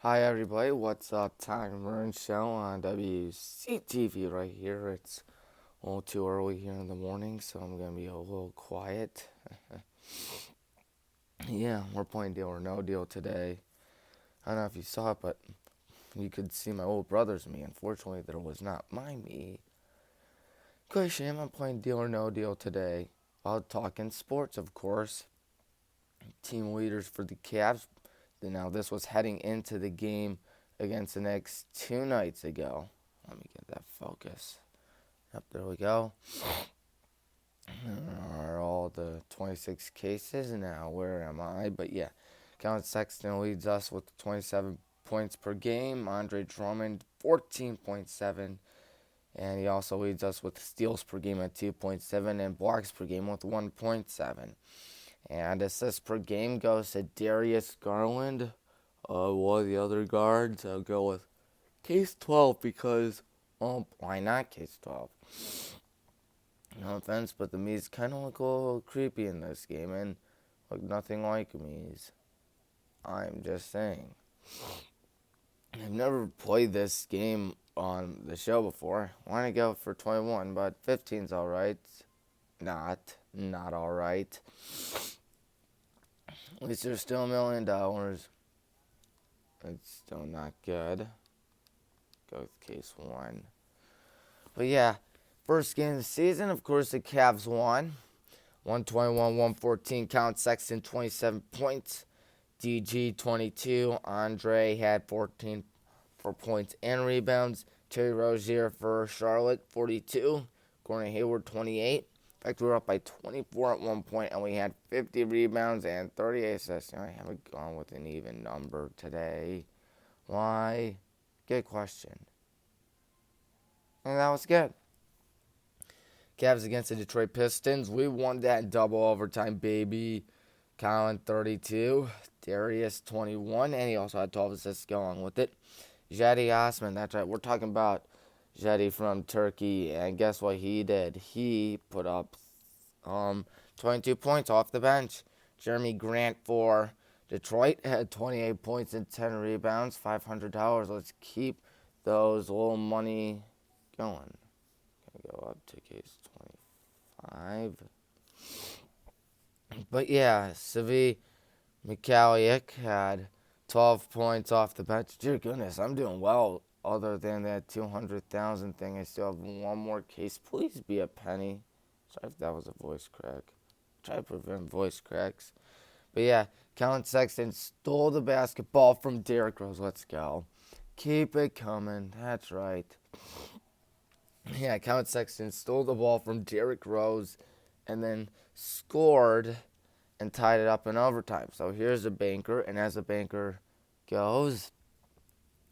Hi everybody, what's up? Tommy Maroon Show on WCTV right here. It's a little too early here in the morning, so I'm gonna be a little quiet. Yeah, we're playing Deal or No Deal today. I don't know if you saw it, but you could see my old brother's me. Unfortunately, there was not my me. Quite a shame. I'm playing Deal or No Deal today. While talking sports, of course. Team leaders for the Cavs. Now, this was heading into the game against the Knicks 2 nights ago. Let me get that focus. Yep, there we go. There are all the 26 cases now. Where am I? But yeah, Colin Sexton leads us with 27 points per game. Andre Drummond, 14.7. And he also leads us with steals per game at 2.7 and blocks per game with 1.7. And assists per game goes to Darius Garland. One of the other guards, I'll go with Case 12 because, well, why not Case 12? No offense, but the Mees kind of look a little creepy in this game and look nothing like Mees. I'm just saying. I've never played this game on the show before. I want to go for 21, but 15's alright. Not alright. At least there's still $1 million. It's still not good. Go with case 1. But yeah, first game of the season, of course, the Cavs won. 121-114. Count Sexton, 27 points. DG, 22. Andre had 14 for points and rebounds. Terry Rozier for Charlotte, 42. Gordon Hayward, 28. In fact, we were up by 24 at one point, and we had 50 rebounds and 38 assists. I haven't gone with an even number today. Why? Good question. And that was good. Cavs against the Detroit Pistons. We won that in double overtime, baby. Colin, 32. Darius, 21. And he also had 12 assists going with it. Jetty Osman, that's right. We're talking about Jetty from Turkey. And guess what he did? He put up 22 points off the bench. Jeremy Grant for Detroit had 28 points and 10 rebounds, $500. Let's keep those little money going. Gonna go up to case 25. But yeah, Savi Mikaliuk had 12 points off the bench. Dear goodness, I'm doing well. Other than that 200,000 thing, I still have one more case. Please be a penny. Sorry if that was a voice crack. Try to prevent voice cracks. But yeah, Colin Sexton stole the basketball from Derrick Rose. Let's go. Keep it coming. That's right. Yeah, Colin Sexton stole the ball from Derrick Rose and then scored and tied it up in overtime. So here's a banker, and as the banker goes,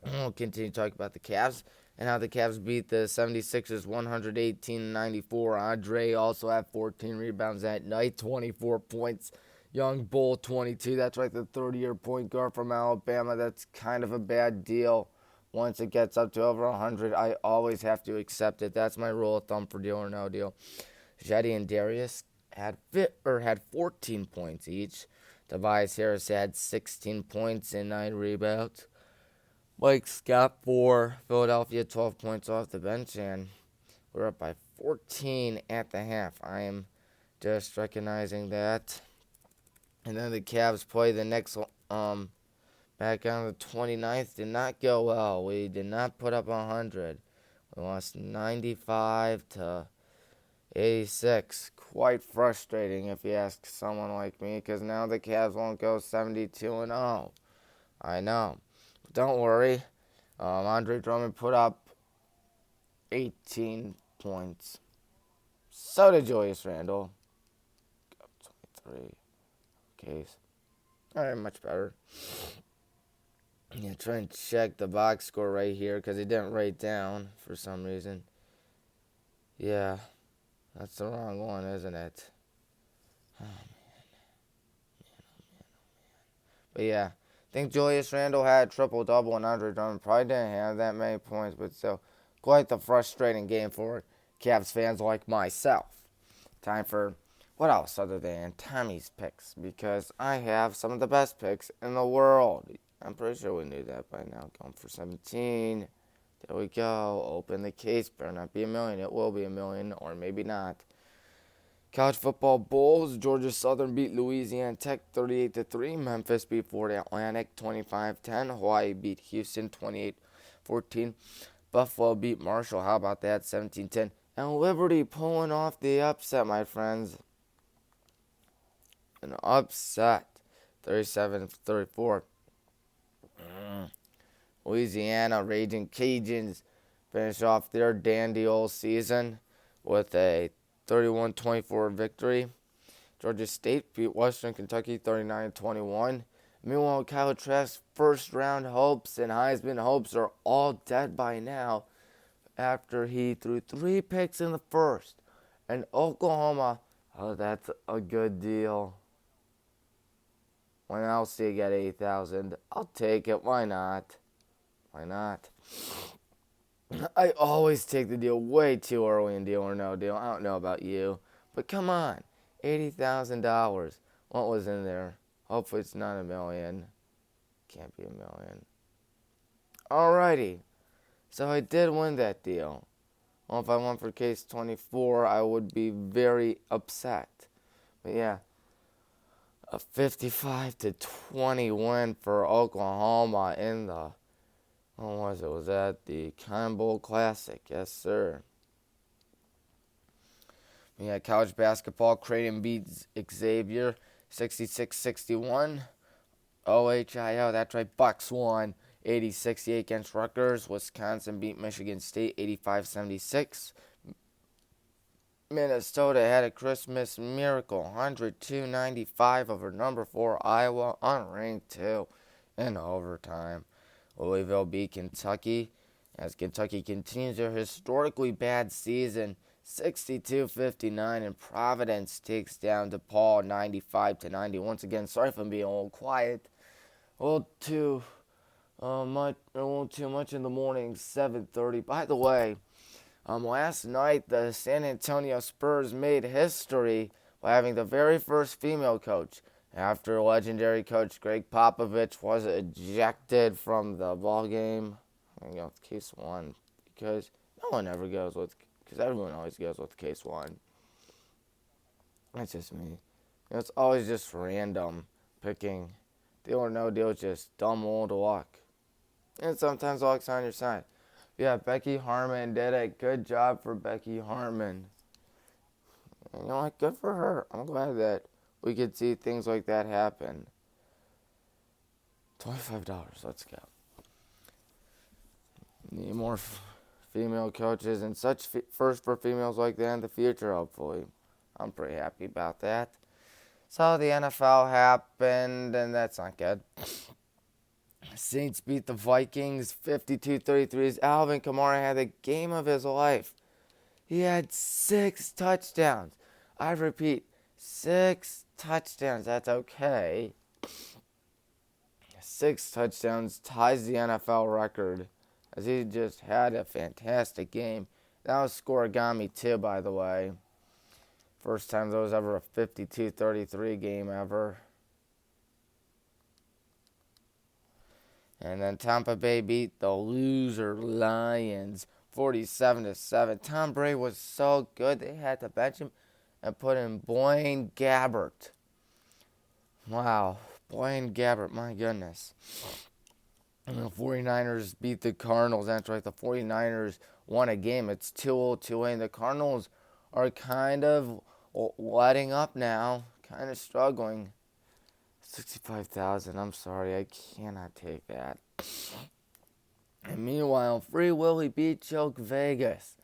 we'll continue talking about the Cavs and how the Cavs beat the 76ers 118-94. Andre also had 14 rebounds that night, 24 points. Young Bull, 22. That's right, the 30-year point guard from Alabama. That's kind of a bad deal. Once it gets up to over 100, I always have to accept it. That's my rule of thumb for deal or no deal. Jetty and Darius had 14 points each. Tobias Harris had 16 points and 9 rebounds. Mike Scott for Philadelphia, 12 points off the bench, and we're up by 14 at the half. I am just recognizing that. And then the Cavs play the next back on the 29th. Did not go well. We did not put up 100. We lost 95-86. Quite frustrating if you ask someone like me, because now the Cavs won't go 72-0. I know. But don't worry. Andre Drummond put up 18 points. So did Julius Randle. 23. Case. Alright, much better. Yeah, try and check the box score right here because he didn't write down for some reason. Yeah, that's the wrong one, isn't it? Oh, man. But yeah, I think Julius Randle had a triple-double and Andre Drummond probably didn't have that many points, but still quite the frustrating game for Cavs fans like myself. Time for what else other than Tommy's picks, because I have some of the best picks in the world. I'm pretty sure we knew that by now. Going for 17. There we go. Open the case. Better not be a million. It will be a million, or maybe not. College football bowls. Georgia Southern beat Louisiana Tech 38-3. Memphis beat Florida Atlantic 25-10. Hawaii beat Houston 28-14. Buffalo beat Marshall. How about that? 17-10. And Liberty pulling off the upset, my friends. An upset. 37-34. Louisiana Raging Cajuns finish off their dandy old season with a 31-24 victory. Georgia State beat Western Kentucky 39-21. Meanwhile, Kyle Trask's first-round hopes and Heisman hopes are all dead by now after he threw 3 picks in the first. And Oklahoma, oh, that's a good deal. When else do you get 8,000? I'll take it. Why not? Why not? I always take the deal way too early in Deal or No Deal. I don't know about you. But come on. $80,000. What was in there? Hopefully it's not a million. Can't be a million. Alrighty. So I did win that deal. Well, if I went for case 24, I would be very upset. But yeah. A 55-20 win for Oklahoma in the, what was it? Was that the Cotton Bowl Classic? Yes, sir. We had college basketball. Creighton beats Xavier 66-61. OHIO, that's right. Bucks won 80-68 against Rutgers. Wisconsin beat Michigan State 85-76. Minnesota had a Christmas miracle, 102-95 over number 4 Iowa, unranked 2 in overtime. Louisville beat Kentucky as Kentucky continues their historically bad season, 62-59, and Providence takes down DePaul 95-90. Once again, sorry if I'm being a little quiet, a little too much in the morning. 7:30. By the way. Last night, the San Antonio Spurs made history by having the very first female coach after legendary coach Greg Popovich was ejected from the ball game. I'm going to go with case 1 because everyone always goes with case 1. That's just me. It's always just random picking. Deal or no deal, just dumb old luck. And sometimes luck's on your side. Yeah, Becky Harmon did it. Good job for Becky Harmon. You know what? Good for her. I'm glad that we could see things like that happen. $25. Let's go. Need more female coaches and such first for females like that in the future, hopefully. I'm pretty happy about that. So the NFL happened, and that's not good. Saints beat the Vikings 52-33. Alvin Kamara had the game of his life. He had 6 touchdowns. I repeat, 6 touchdowns. That's okay. 6 touchdowns ties the NFL record as he just had a fantastic game. That was scoregami too, by the way. First time there was ever a 52-33 game ever. And then Tampa Bay beat the loser Lions 47-7. Tom Brady was so good they had to bench him and put in Blaine Gabbert. Wow, Blaine Gabbert, my goodness. And the 49ers beat the Cardinals. That's right, the 49ers won a game. It's 2-0 and the Cardinals are kind of letting up now, kind of struggling. 65,000. I'm sorry, I cannot take that. And meanwhile, Free Willy beat Choke Vegas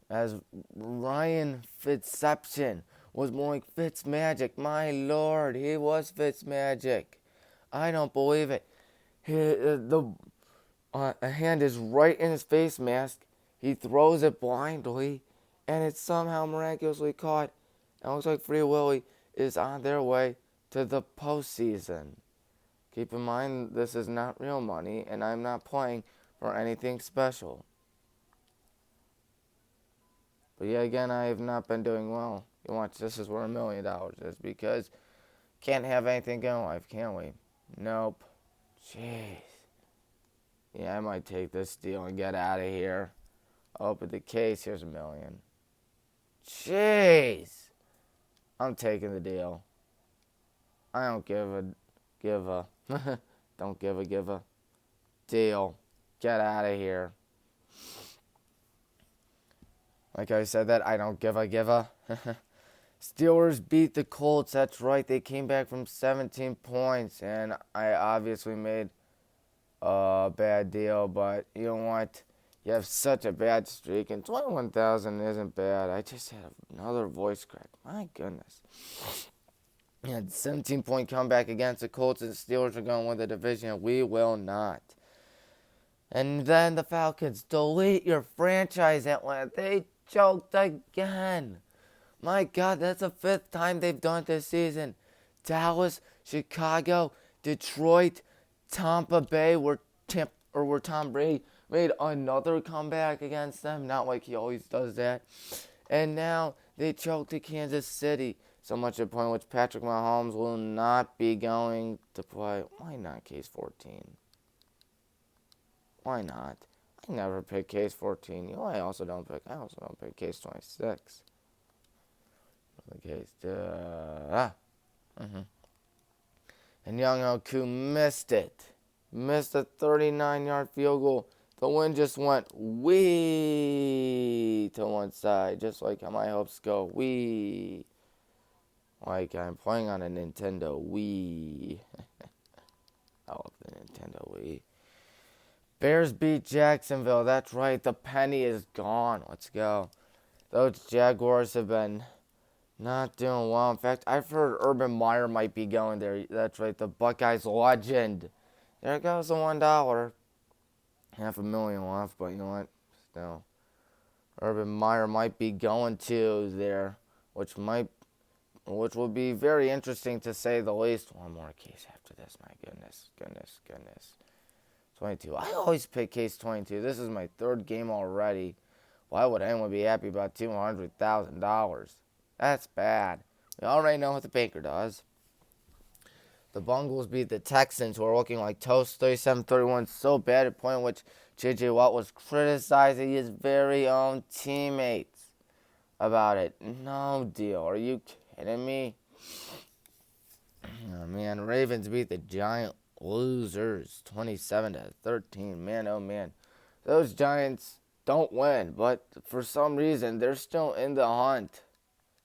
as Ryan Fitzception was more like Fitzmagic. My lord, he was Fitzmagic. I don't believe it. A hand is right in his face mask. He throws it blindly, and it's somehow miraculously caught. And it looks like Free Willy is on their way to the postseason. Keep in mind, this is not real money, and I'm not playing for anything special. But yeah, again, I have not been doing well. You watch, this is where $1 million is, because can't have anything good in life, can we? Nope. Jeez. Yeah, I might take this deal and get out of here. Open the case. Here's $1 million. Jeez. I'm taking the deal. I don't give a don't give a deal. Get out of here. Like I said that, I don't give a. Steelers beat the Colts. That's right. They came back from 17 points, and I obviously made a bad deal, but you know what? You have such a bad streak, and 21,000 isn't bad. I just had another voice crack. My goodness. Yeah, 17-point comeback against the Colts, and the Steelers are going to win the division. We will not. And then the Falcons, delete your franchise, Atlanta. They choked again. My God, that's the 5th time they've done it this season. Dallas, Chicago, Detroit, Tampa Bay, where Tom Brady made another comeback against them. Not like he always does that. And now they choked to Kansas City. So much to the point which Patrick Mahomes will not be going to play. Why not case 14? Why not? I never pick case 14. You know, I also don't pick case 26. And Young Oku missed it. Missed a 39-yard field goal. The wind just went wee to one side, just like how my hopes go wee. Like I'm playing on a Nintendo Wii. I love the Nintendo Wii. Bears beat Jacksonville. That's right. The penny is gone. Let's go. Those Jaguars have been not doing well. In fact, I've heard Urban Meyer might be going there. That's right. The Buckeyes legend. There goes the $1. $500,000 left, but you know what? Still, Urban Meyer might be going to there, which will be very interesting to say the least. One more case after this. My goodness. 22. I always pick case 22. This is my 3rd game already. Why would anyone be happy about $200,000? That's bad. We already know what the banker does. The Bungles beat the Texans, who are looking like toast, 37-31. So bad at the point in which J.J. Watt was criticizing his very own teammates about it. No deal. Are you kidding me? Oh, man. Ravens beat the Giant losers, 27-13. Man, oh, man. Those Giants don't win, but for some reason, they're still in the hunt.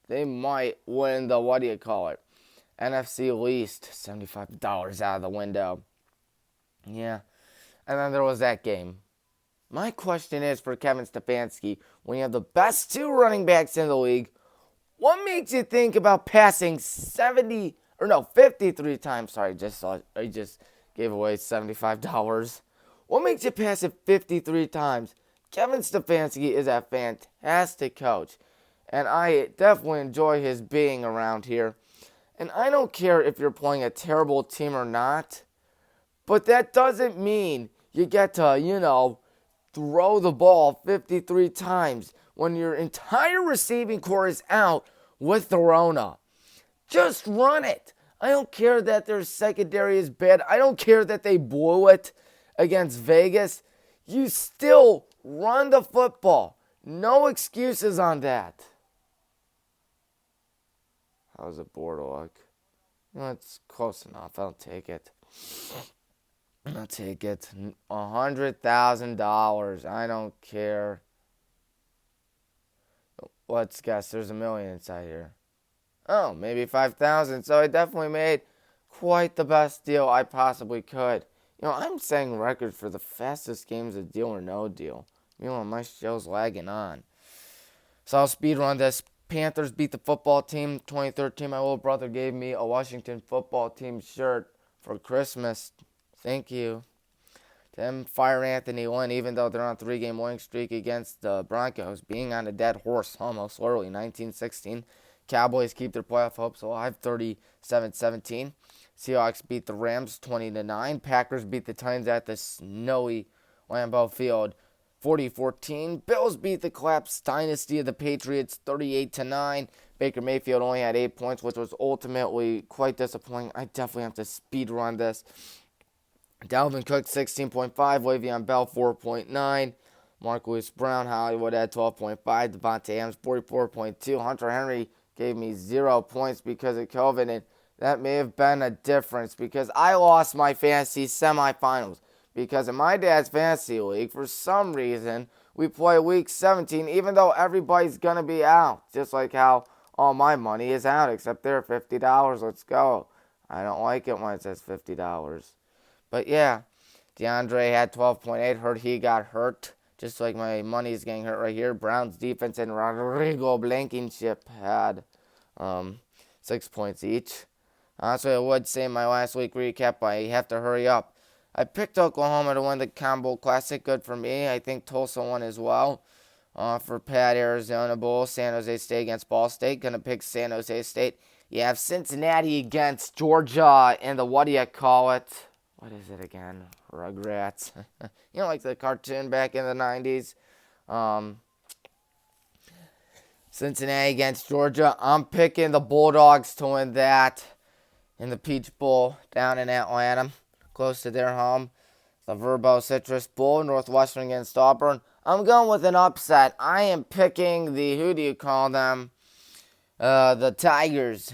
They might win the, NFC least, $75 out of the window. Yeah. And then there was that game. My question is for Kevin Stefanski, when you have the best 2 running backs in the league, what makes you think about passing 53 times? Sorry, I just gave away $75. What makes you pass it 53 times? Kevin Stefanski is a fantastic coach, and I definitely enjoy his being around here. And I don't care if you're playing a terrible team or not, but that doesn't mean you get to, throw the ball 53 times when your entire receiving core is out with the Rona. Just run it. I don't care that their secondary is bad. I don't care that they blew it against Vegas. You still run the football. No excuses on that. How's the board look? It's close enough. I'll take it. $100,000. I don't care. Let's guess. There's $1 million inside here. Oh, maybe 5,000. So I definitely made quite the best deal I possibly could. I'm setting records for the fastest games of Deal or No Deal. My show's lagging on. So I'll speed run this. Panthers beat the football team 2013. My little brother gave me a Washington football team shirt for Christmas. Thank you. Them fire Anthony Lynn, even though they're on a 3-game winning streak against the Broncos, being on a dead horse almost literally 1916. Cowboys keep their playoff hopes alive 37-17. Seahawks beat the Rams 20-9. Packers beat the Titans at the snowy Lambeau Field 40-14. Bills beat the collapsed dynasty of the Patriots 38-9. Baker Mayfield only had 8 points, which was ultimately quite disappointing. I definitely have to speed run this. Dalvin Cook, 16.5. Le'Veon Bell, 4.9. Marquise Brown, Hollywood at 12.5. Devontae Adams, 44.2. Hunter Henry gave me 0 points because of COVID, and that may have been a difference because I lost my fantasy semifinals. Because in my dad's fantasy league, for some reason, we play week 17, even though everybody's going to be out. Just like how all my money is out, except they're $50. Let's go. I don't like it when it says $50. But yeah, DeAndre had 12.8. Heard he got hurt. Just like my money is getting hurt right here. Browns defense and Rodrigo Blankenship had 6 points each. So I would say in my last week recap, I have to hurry up. I picked Oklahoma to win the Combo Classic. Good for me. I think Tulsa won as well. For Pat, Arizona Bowl, San Jose State against Ball State. Going to pick San Jose State. You have Cincinnati against Georgia in the, what do you call it? What is it again? Rugrats. You know, like the cartoon back in the 90s. Cincinnati against Georgia. I'm picking the Bulldogs to win that in the Peach Bowl down in Atlanta, close to their home. The Verbo Citrus Bowl, Northwestern against Auburn. I'm going with an upset. I am picking the, who do you call them? The Tigers.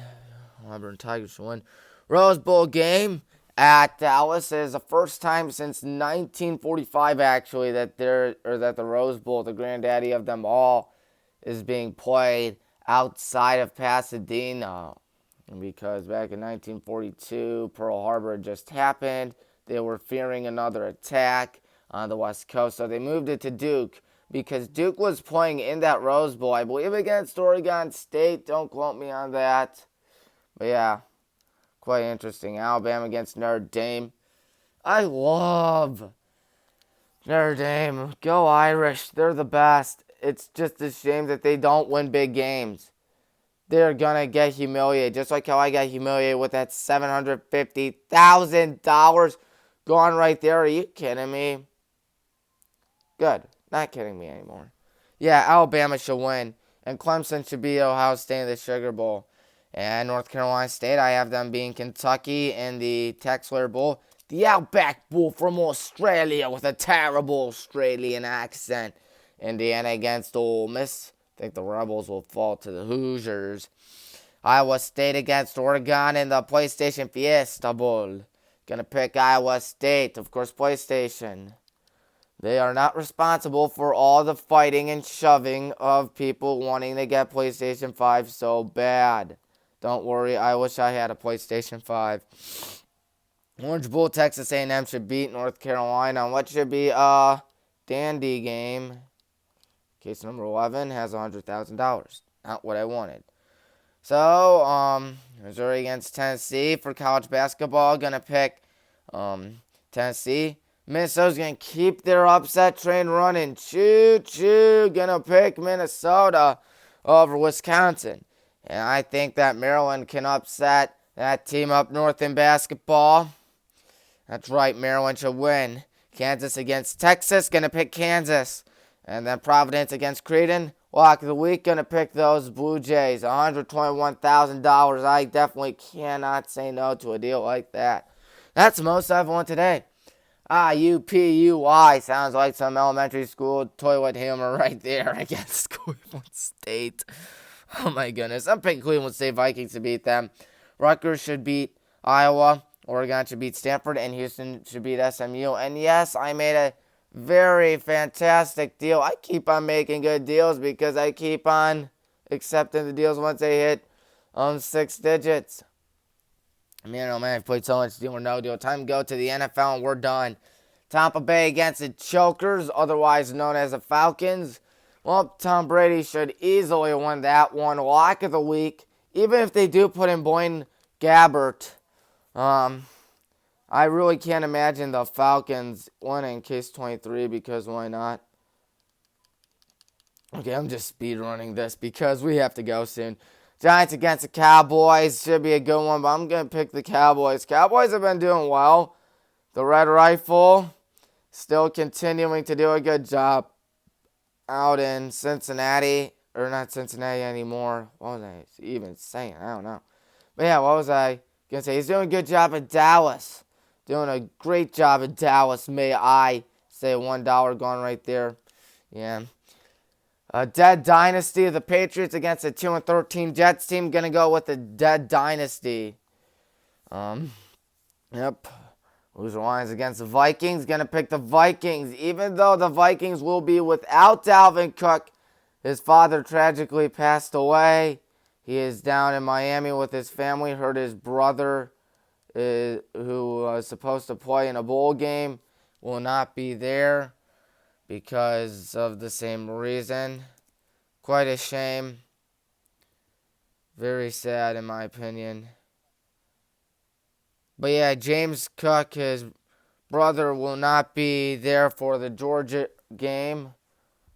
Auburn Tigers to win. Rose Bowl game at Dallas is the first time since 1945, actually, that the Rose Bowl, the granddaddy of them all, is being played outside of Pasadena. Because back in 1942, Pearl Harbor had just happened. They were fearing another attack on the West Coast, so they moved it to Duke because Duke was playing in that Rose Bowl, I believe, against Oregon State. Don't quote me on that. But yeah, quite interesting. Alabama against Notre Dame. I love Notre Dame. Go Irish. They're the best. It's just a shame that they don't win big games. They're going to get humiliated, just like how I got humiliated with that $750,000 gone right there. Are you kidding me? Good. Not kidding me anymore. Yeah, Alabama should win, and Clemson should beat Ohio State in the Sugar Bowl. And North Carolina State, I have them being Kentucky in the Texler Bowl. The Outback Bowl from Australia with a terrible Australian accent. Indiana against Ole Miss. I think the Rebels will fall to the Hoosiers. Iowa State against Oregon in the PlayStation Fiesta Bowl. Gonna pick Iowa State, of course, PlayStation. They are not responsible for all the fighting and shoving of people wanting to get PlayStation 5 so bad. Don't worry, I wish I had a PlayStation 5. Orange Bowl, Texas A&M should beat North Carolina. What should be a dandy game? Case number 11 has $100,000. Not what I wanted. So, Missouri against Tennessee for college basketball. Gonna pick Tennessee. Minnesota's gonna keep their upset train running. Choo-choo. Gonna pick Minnesota over Wisconsin. And I think that Maryland can upset that team up north in basketball. That's right, Maryland should win. Kansas against Texas. Gonna pick Kansas. And then Providence against Creighton. Lock of the week, going to pick those Blue Jays. $121,000. I definitely cannot say no to a deal like that. That's the most I've won today. IUPUI. Sounds like some elementary school toilet humor right there against Cleveland State. Oh my goodness. I'm picking Cleveland State Vikings to beat them. Rutgers should beat Iowa. Oregon should beat Stanford. And Houston should beat SMU. And yes, I made a very fantastic deal. I keep on making good deals because I keep on accepting the deals once they hit 6 digits. Man, oh man, I've played so much Deal or No Deal. Time to go to the NFL and we're done. Tampa Bay against the Chokers, otherwise known as the Falcons. Well, Tom Brady should easily win that one. Lock of the week. Even if they do put in Blaine Gabbert, I really can't imagine the Falcons winning case 23 because why not? Okay, I'm just speed running this because we have to go soon. Giants against the Cowboys should be a good one, but I'm going to pick the Cowboys. Cowboys have been doing well. The Red Rifle still continuing to do a good job out in Cincinnati. Or not Cincinnati anymore. What was I even saying? I don't know. But yeah, what was I going to say? He's doing a good job in Dallas. doing a great job in Dallas, may I say. $1 gone right there. Yeah. A dead dynasty of the Patriots against a 2-13 Jets team. Gonna go with the dead dynasty. Yep. Loser Lions against the Vikings. Gonna pick the Vikings. Even though the Vikings will be without Dalvin Cook. His father tragically passed away. He is down in Miami with his family. Heard his brother, who was supposed to play in a bowl game, will not be there because of the same reason. Quite a shame. Very sad in my opinion. But yeah, James Cook, his brother, will not be there for the Georgia game,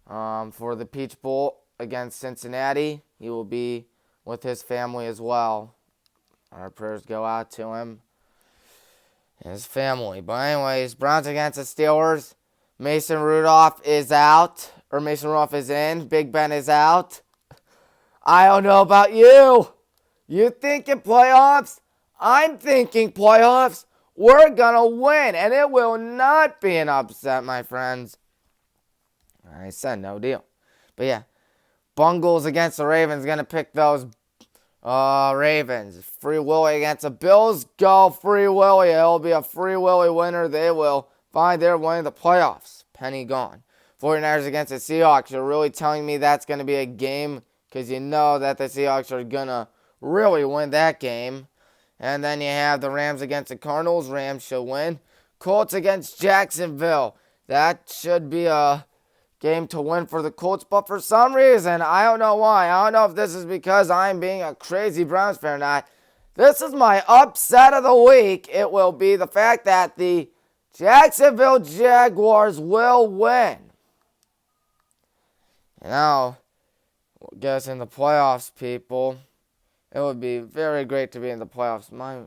for the Peach Bowl against Cincinnati. He will be with his family as well. Our prayers go out to him and his family. But anyways, Browns against the Steelers. Mason Rudolph is out, or Mason Rudolph is in. Big Ben is out. I don't know about you. You thinking playoffs? I'm thinking playoffs. We're going to win, and it will not be an upset, my friends. I said no deal. But yeah, Bungles against the Ravens. Going to pick those Ravens. Free Willy against the Bills. Go Free Willy. It will be a Free Willy winner. They will find their way in the playoffs. Penny gone. 49ers against the Seahawks. You're really telling me that's going to be a game because you know that the Seahawks are going to really win that game. And then you have the Rams against the Cardinals. Rams should win. Colts against Jacksonville. That should be a game to win for the Colts. But for some reason, I don't know why. I don't know if this is because I'm being a crazy Browns fan or not. This is my upset of the week. It will be the fact that the Jacksonville Jaguars will win. Now, get us in the playoffs, people. It would be very great to be in the playoffs. My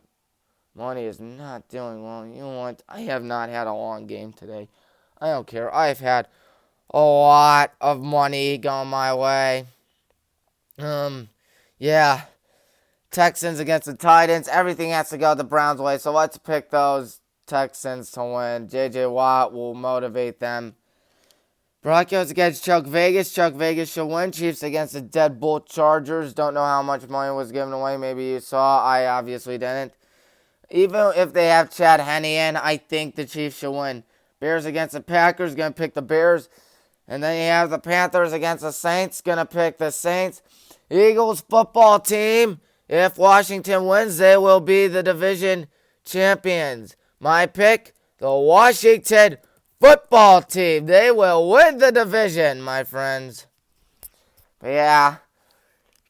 money is not doing well. You know what? I have not had a long game today. I don't care. I've had a lot of money going my way. Yeah. Texans against the Titans. Everything has to go the Browns' way. So let's pick those Texans to win. J.J. Watt will motivate them. Broncos against Chuck Vegas. Chuck Vegas should win. Chiefs against the Deadbolt Chargers. Don't know how much money was given away. Maybe you saw. I obviously didn't. Even if they have Chad Henne in, I think the Chiefs should win. Bears against the Packers. Going to pick the Bears. And then you have the Panthers against the Saints. Going to pick the Saints. Eagles football team. If Washington wins, they will be the division champions. My pick, the Washington football team. They will win the division, my friends. But yeah,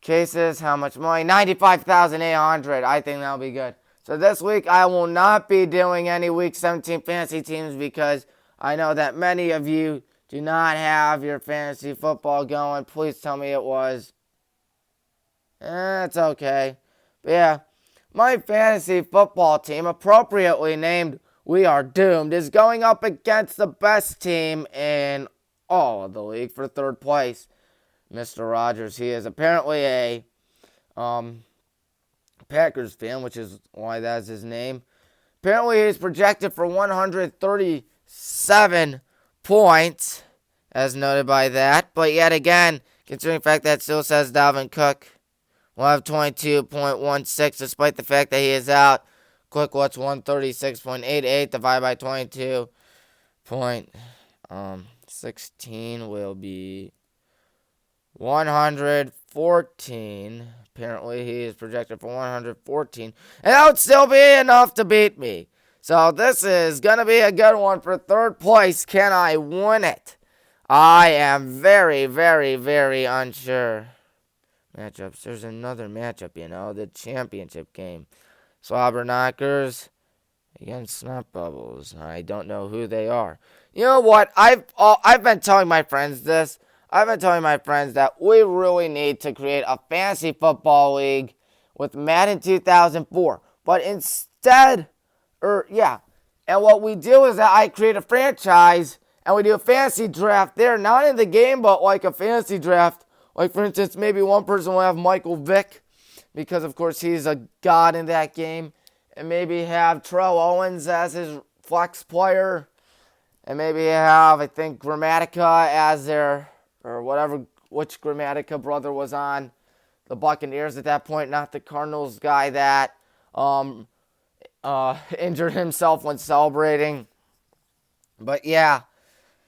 cases, how much money? $95,800. I think that'll be good. So this week, I will not be doing any Week 17 fantasy teams because I know that many of you do not have your fantasy football going. Please tell me it was. It's okay. But yeah, my fantasy football team, appropriately named We Are Doomed, is going up against the best team in all of the league for third place. Mr. Rogers, he is apparently a Packers fan, which is why that's his name. Apparently he's projected for 137 points, as noted by that. But yet again, considering the fact that it still says Dalvin Cook will have 22.16, despite the fact that he is out. Quick, what's 136.88 divided by 22.16 will be 114. Apparently, he is projected for 114. And that would still be enough to beat me. So this is going to be a good one for third place. Can I win it? I am very, very, very unsure. Matchups. There's another matchup, the championship game. Slobberknockers against Snot Bubbles. I don't know who they are. You know what? I've been telling my friends this. I've been telling my friends that we really need to create a fantasy football league with Madden 2004. But instead, and what we do is that I create a franchise and we do a fantasy draft there, not in the game, but like a fantasy draft. Like, for instance, maybe one person will have Michael Vick, because, of course, he's a god in that game. and maybe have Terrell Owens as his flex player, and maybe have, I think, Grammatica as their, or whatever, which Grammatica brother was on the Buccaneers at that point, not the Cardinals guy that injured himself when celebrating. But yeah,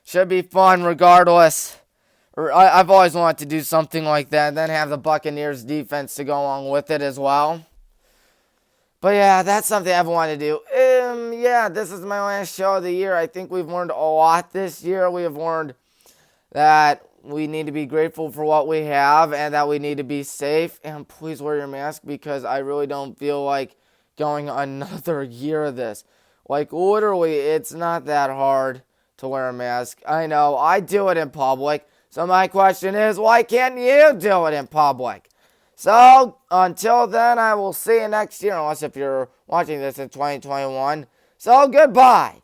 should be fun regardless. I've always wanted to do something like that, and then have the Buccaneers defense to go along with it as well. But yeah, that's something I've wanted to do. Yeah, this is my last show of the year. I think we've learned a lot this year. We have learned that we need to be grateful for what we have and that we need to be safe. And please wear your mask, because I really don't feel like going another year of this. Like, literally, it's not that hard to wear a mask. I know, I do it in public. So my question is, why can't you do it in public? So, until then, I will see you next year, unless if you're watching this in 2021. So, goodbye.